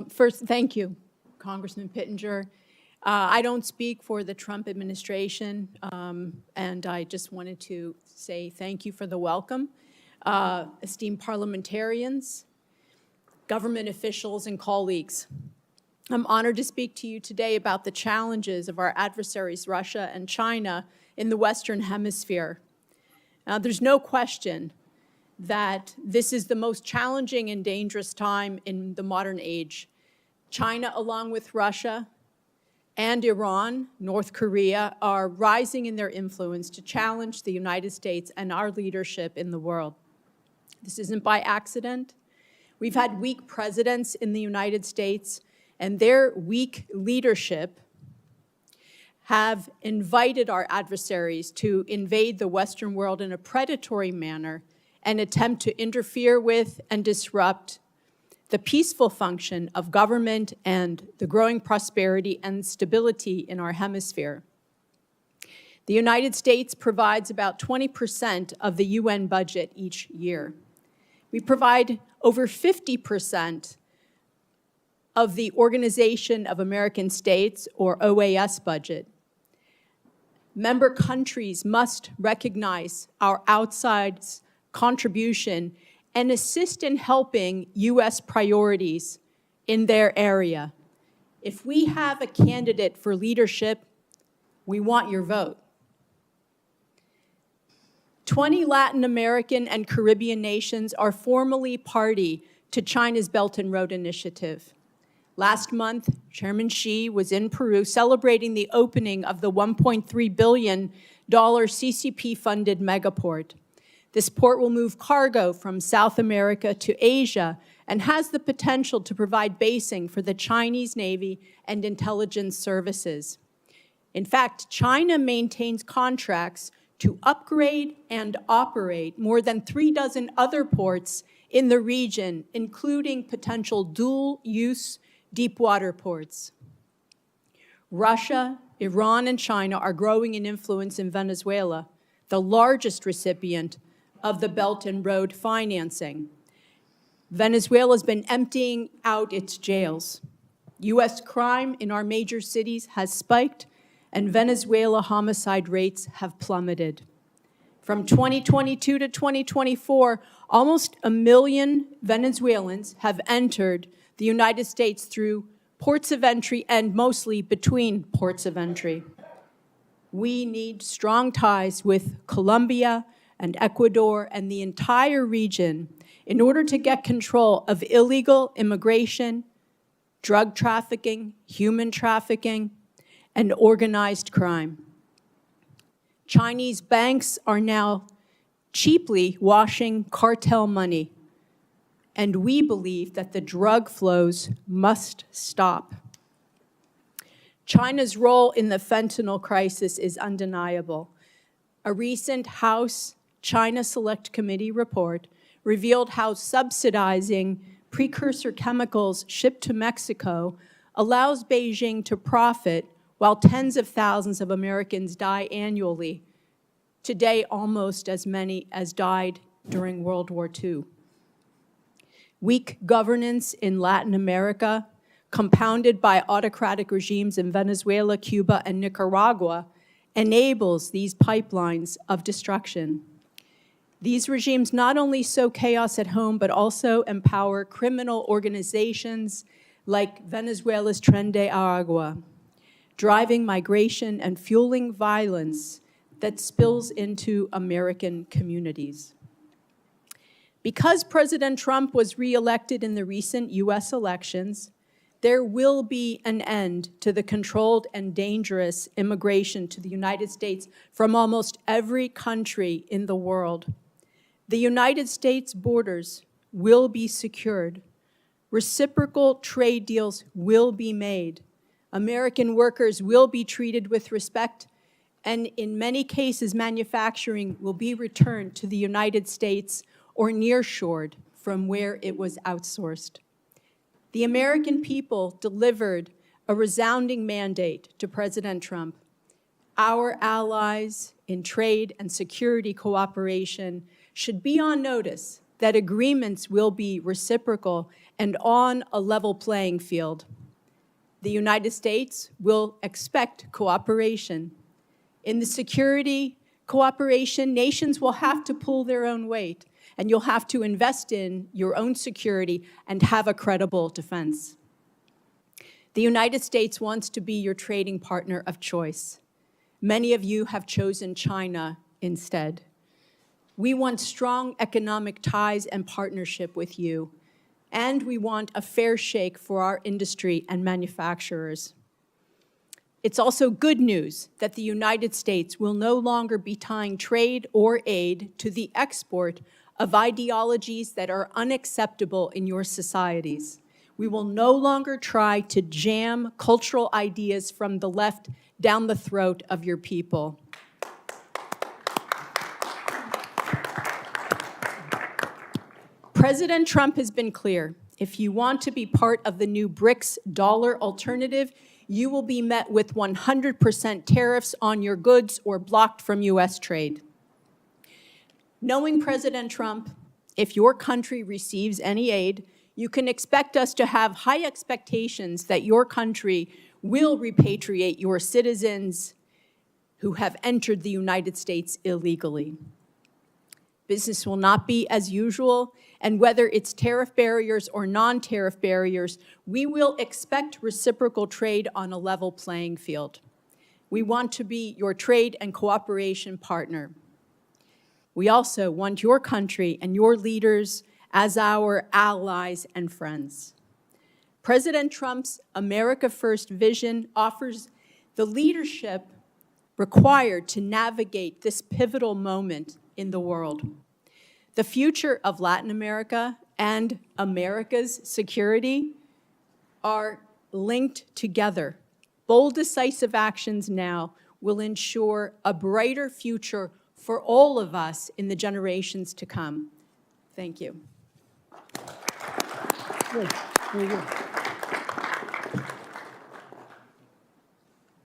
First, thank you, Congressman Pittenger. I don't speak for the Trump administration, and I just wanted to say thank you for the welcome. Esteemed parliamentarians, government officials, and colleagues, I'm honored to speak to you today about the challenges of our adversaries, Russia and China, in the Western Hemisphere. Now, there's no question that this is the most challenging and dangerous time in the modern age. China, along with Russia and Iran, North Korea, are rising in their influence to challenge the United States and our leadership in the world. This isn't by accident. We've had weak presidents in the United States, and their weak leadership have invited our adversaries to invade the Western world in a predatory manner and attempt to interfere with and disrupt the peaceful function of government and the growing prosperity and stability in our hemisphere. The United States provides about 20% of the UN budget each year. We provide over 50% of the Organization of American States, or OAS, budget. Member countries must recognize our outside contribution and assist in helping U.S. priorities in their area. If we have a candidate for leadership, we want your vote. 20 Latin American and Caribbean nations are formally party to China's Belt and Road Initiative. Last month, Chairman Xi was in Peru celebrating the opening of the $1.3 billion CCP-funded megaport. This port will move cargo from South America to Asia and has the potential to provide basing for the Chinese Navy and intelligence services. In fact, China maintains contracts to upgrade and operate more than 36 other ports in the region, including potential dual-use deepwater ports. Russia, Iran, and China are growing in influence in Venezuela, the largest recipient of the Belt and Road financing. Venezuela has been emptying out its jails. U.S. crime in our major cities has spiked, and Venezuela homicide rates have plummeted. From 2022 to 2024, almost 1 million Venezuelans have entered the United States through ports of entry and mostly between ports of entry. We need strong ties with Colombia and Ecuador and the entire region in order to get control of illegal immigration, drug trafficking, human trafficking, and organized crime. Chinese banks are now cheaply washing cartel money, and we believe that the drug flows must stop. China's role in the fentanyl crisis is undeniable. A recent House China Select Committee report revealed how subsidizing precursor chemicals shipped to Mexico allows Beijing to profit while tens of thousands of Americans die annually. Today, almost as many as died during World War II. Weak governance in Latin America, compounded by autocratic regimes in Venezuela, Cuba, and Nicaragua, enables these pipelines of destruction. These regimes not only sow chaos at home, but also empower criminal organizations like Venezuela's Tren de Aragua, driving migration and fueling violence that spills into American communities. Because President Trump was reelected in the recent US elections, there will be an end to the controlled and dangerous immigration to the United States from almost every country in the world. The United States borders will be secured. Reciprocal trade deals will be made. American workers will be treated with respect, and in many cases, manufacturing will be returned to the United States or nearshored from where it was outsourced. The American people delivered a resounding mandate to President Trump. Our allies in trade and security cooperation should be on notice that agreements will be reciprocal and on a level playing field. The United States will expect cooperation. In the security cooperation, nations will have to pull their own weight, and you'll have to invest in your own security and have a credible defense. The United States wants to be your trading partner of choice. Many of you have chosen China instead. We want strong economic ties and partnership with you, and we want a fair shake for our industry and manufacturers. It's also good news that the United States will no longer be tying trade or aid to the export of ideologies that are unacceptable in your societies. We will no longer try to jam cultural ideas from the left down the throat of your people. President Trump has been clear. If you want to be part of the new BRICS dollar alternative, you will be met with 100% tariffs on your goods or blocked from U.S. trade. Knowing President Trump, if your country receives any aid, you can expect us to have high expectations that your country will repatriate your citizens who have entered the United States illegally. Business will not be as usual, and whether it's tariff barriers or non-tariff barriers, we will expect reciprocal trade on a level playing field. We want to be your trade and cooperation partner. We also want your country and your leaders as our allies and friends. President Trump's America First vision offers the leadership required to navigate this pivotal moment in the world. The future of Latin America and America's security are linked together. Bold, decisive actions now will ensure a brighter future for all of us in the generations to come. Thank you. Good. Very good.